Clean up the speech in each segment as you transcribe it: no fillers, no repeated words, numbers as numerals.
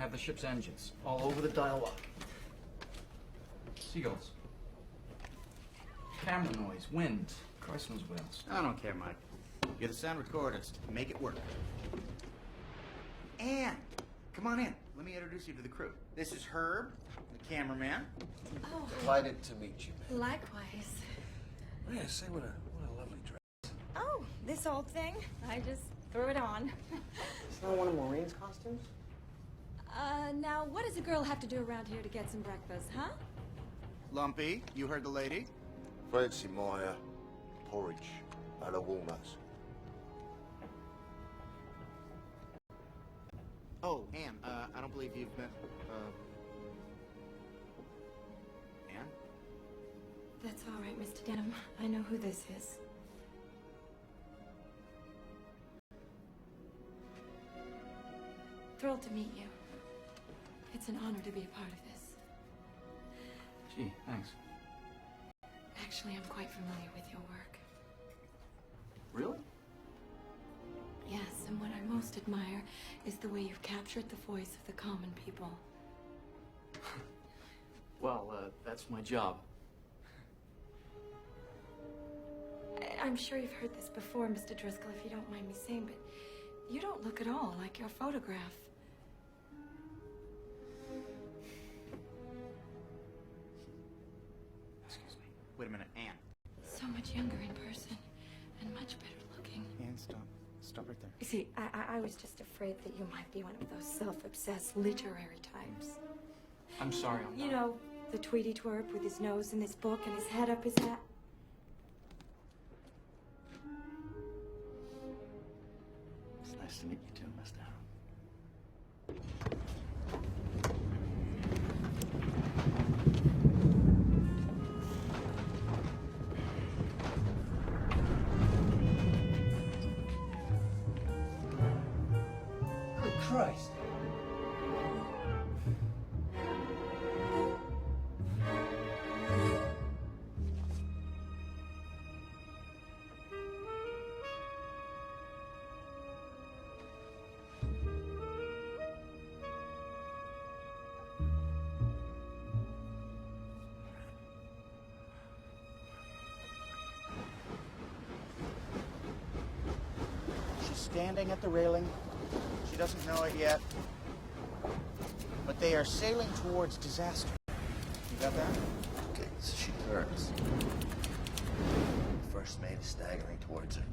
have the ship's engines all over the dial lock. Seagulls. Camera noise, wind, Christ knows what else. I don't care, Mike. You're the sound recordist. Make it work. Ann, come on in. Let me introduce you to the crew. This is Herb, the cameraman. Oh. Delighted to meet you, man. Likewise. Yeah, say what a lovely dress. Oh, this old thing? I just threw it on. It's not one of Maureen's costumes? Now what does a girl have to do around here to get some breakfast, huh? Lumpy, you heard the lady? Fancy my porridge out of walnuts. Oh, Ann, I don't believe you've met, Ann? That's all right, Mr. Denham. I know who this is. Thrilled to meet you. It's an honor to be a part of this. Gee, thanks. Actually, I'm quite familiar with your work. Really? Yes, and what I most admire is the way you've captured the voice of the common people. Well, that's my job. I'm sure you've heard this before, Mr. Driscoll, if you don't mind me saying, but you don't look at all like your photograph. Excuse me. Wait a minute, Ann. So much younger in person, and much better looking. Ann, stop. Stop right there. You see, I was just afraid that you might be one of those self-obsessed literary types. I'm sorry, I'm not. You know, the Tweety twerp with his nose in his book and his head up his hat. It's nice to meet you too, Mr. Harrow. Good Christ. She's standing at the railing. She doesn't know it yet. But they are sailing towards disaster. You got that? Okay, so she turns. First mate is staggering towards her.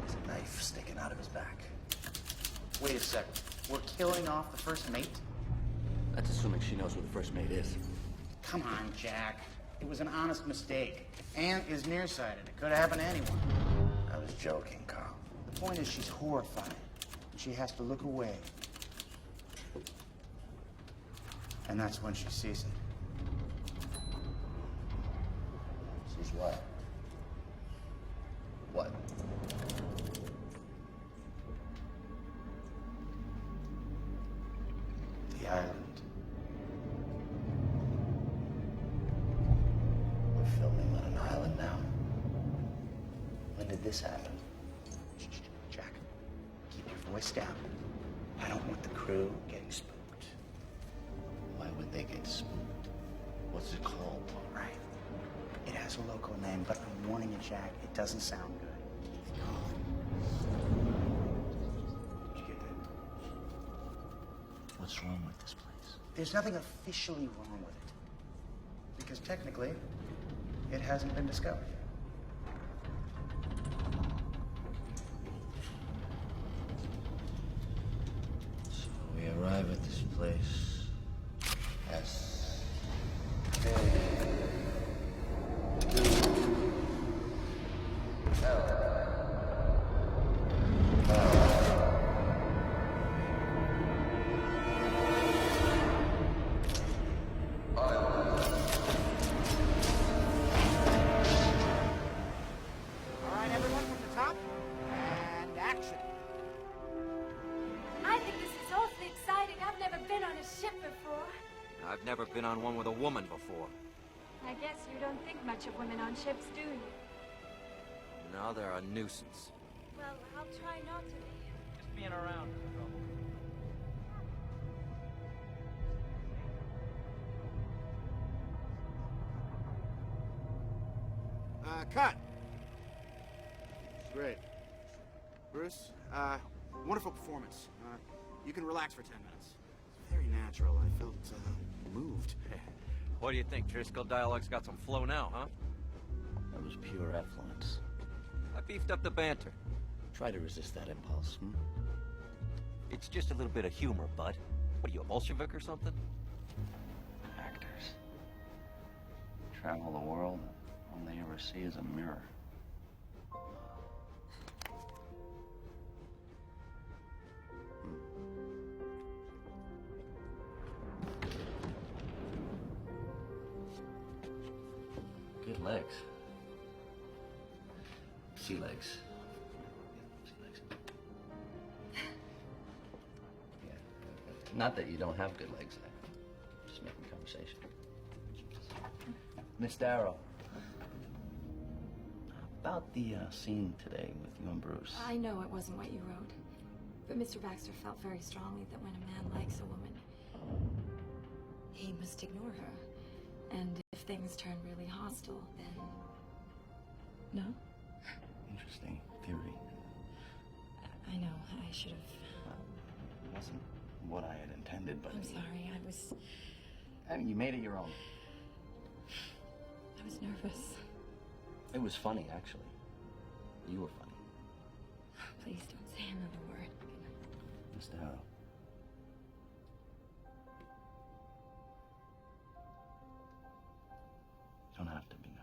There's a knife sticking out of his back. Wait a second. We're killing off the first mate? That's assuming she knows who the first mate is. Come on, Jack. It was an honest mistake. Ann is nearsighted. It could happen to anyone. I was joking, Carl. The point is she's horrified. She has to look away. And that's when she sees it. Sees what? What? The island. We're filming on an island now. When did this happen? Shh, shh, Jack, keep your voice down. I don't want the crew getting spooked. Why would they get spooked? What's it called? All right. It has a local name, but I'm warning you, Jack, it doesn't sound good. Did you get that? What's wrong with this place? There's nothing officially wrong with it. Because technically, it hasn't been discovered yet. So we arrive at this place. S. All right, everyone, from the top. And action. I think this is awfully exciting. I've never been on a ship before. I've never been on one with a woman before. I guess you don't think much of women on ships, do you? No, they're a nuisance. Well, I'll try not to be. Just being around is trouble. Cut! Great. Bruce, wonderful performance. You can relax for 10 minutes. It's very natural. I felt, moved. What do you think? Driscoll dialogue's got some flow now, huh? That was pure effluence. I beefed up the banter. Try to resist that impulse, hmm? It's just a little bit of humor, bud. What are you, a Bolshevik or something? Actors. Travel the world, all they ever see is a mirror. Good legs. Sea legs. Sea legs. Yeah. Not that you don't have good legs. I'm just making conversation. Miss Darrow. About the scene today with you and Bruce. I know it wasn't what you wrote, but Mr. Baxter felt very strongly that when a man likes a woman, he must ignore her. And if things turn really hostile, then... No? Interesting theory. I know, I should have... It wasn't what I had intended, but... I'm sorry, I mean, you made it your own. I was nervous. It was funny, actually. You were funny. Please don't say another word. Miss Darrow. You don't have to be nervous.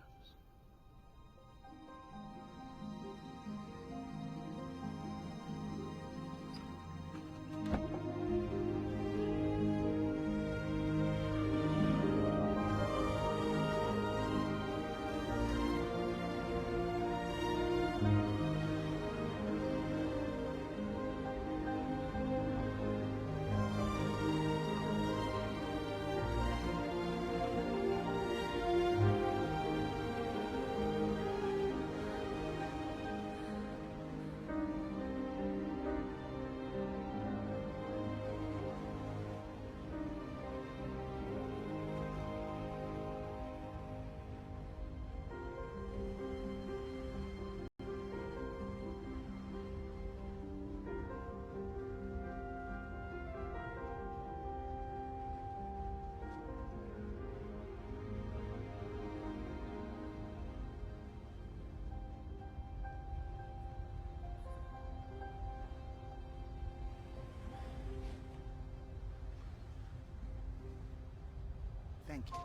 Thank you.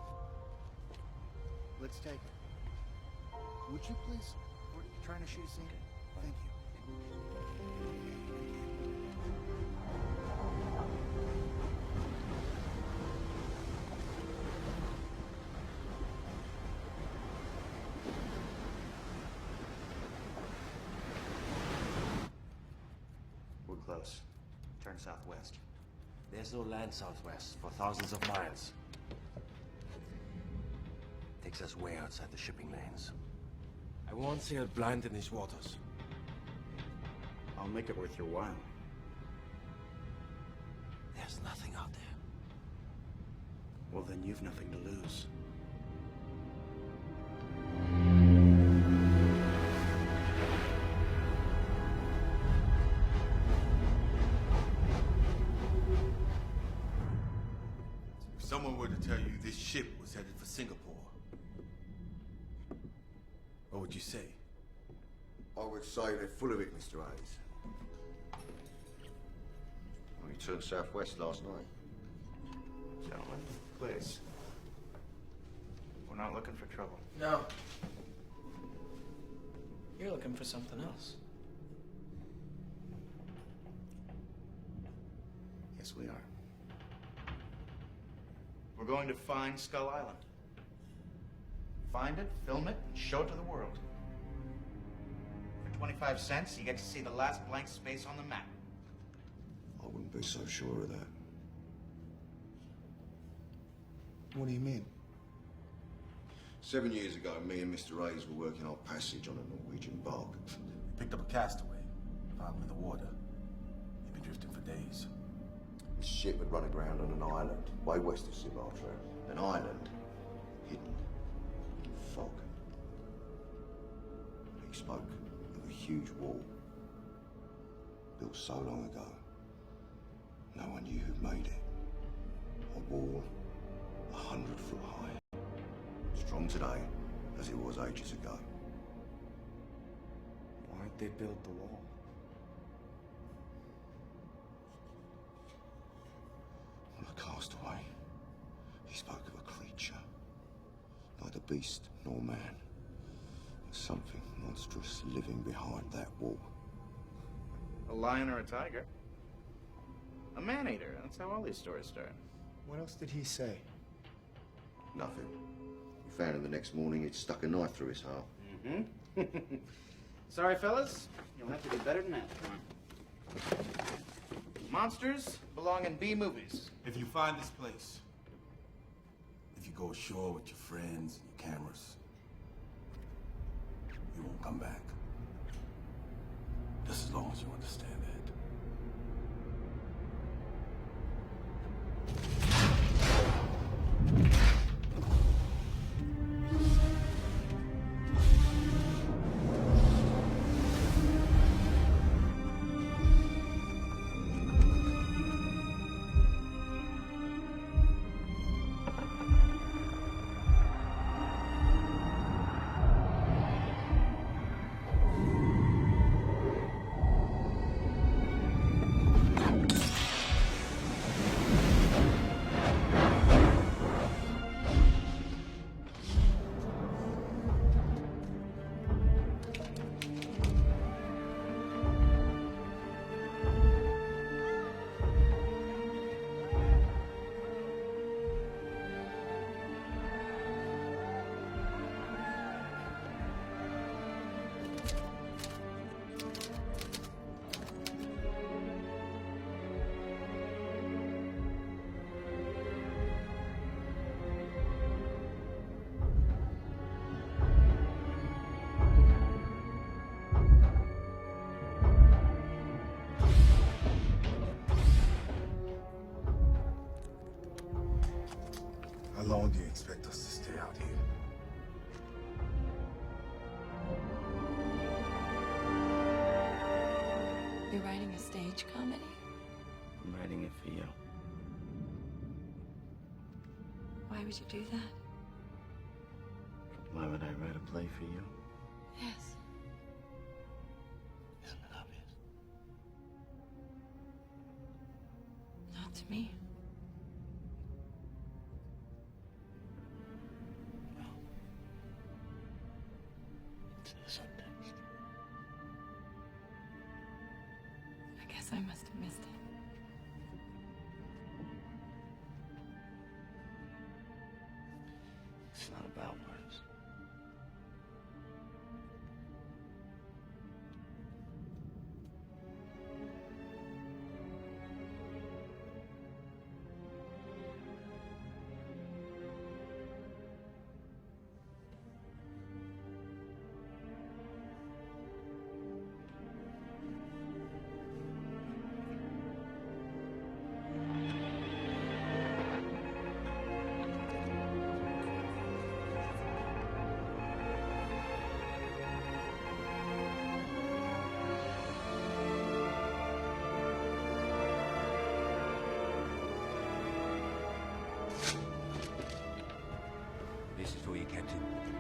Let's take it. Would you please? We're trying to shoot a scene. Thank you. We're close. Turn southwest. There's no land southwest for thousands of miles. Takes us way outside the shipping lanes. I won't sail blind in these waters. I'll make it worth your while. There's nothing out there. Well, then you've nothing to lose. If someone were to tell you this ship was headed for Singapore, what would you say? I would say they're full of it, Mr. Hayes. We turned southwest last night. Gentlemen, please. We're not looking for trouble. No. You're looking for something else. Yes, we are. We're going to find Skull Island. Find it, film it, and show it to the world. For 25 cents, you get to see the last blank space on the map. I wouldn't be so sure of that. What do you mean? 7 years ago, me and Mr. Hayes were working our passage on a Norwegian bark. We picked up a castaway, found him in the water. He'd been drifting for days. His ship had run aground on an island, way west of Sumatra. An island hidden in fog. He spoke of a huge wall built so long ago. No one knew who made it. A wall 100 foot high. Strong today as it was ages ago. Why'd they build the wall? On the castaway, he spoke of a creature. Neither beast nor man. But something monstrous living behind that wall. A lion or a tiger? A man-eater. That's how all these stories start. What else did he say? Nothing. We found him the next morning. He'd stuck a knife through his heart. Mm-hmm. Sorry, fellas. You'll have to do better than that. Monsters belong in B movies. If you find this place, if you go ashore with your friends and your cameras, you won't come back. Just as long as you understand that. How long do you expect us to stay out here? You're writing a stage comedy? I'm writing it for you. Why would you do that? Why would I write a play for you? Yes. Isn't it obvious? Not to me. It's in the subtext. I guess I must have missed it. It's not about words. This is for you, Captain.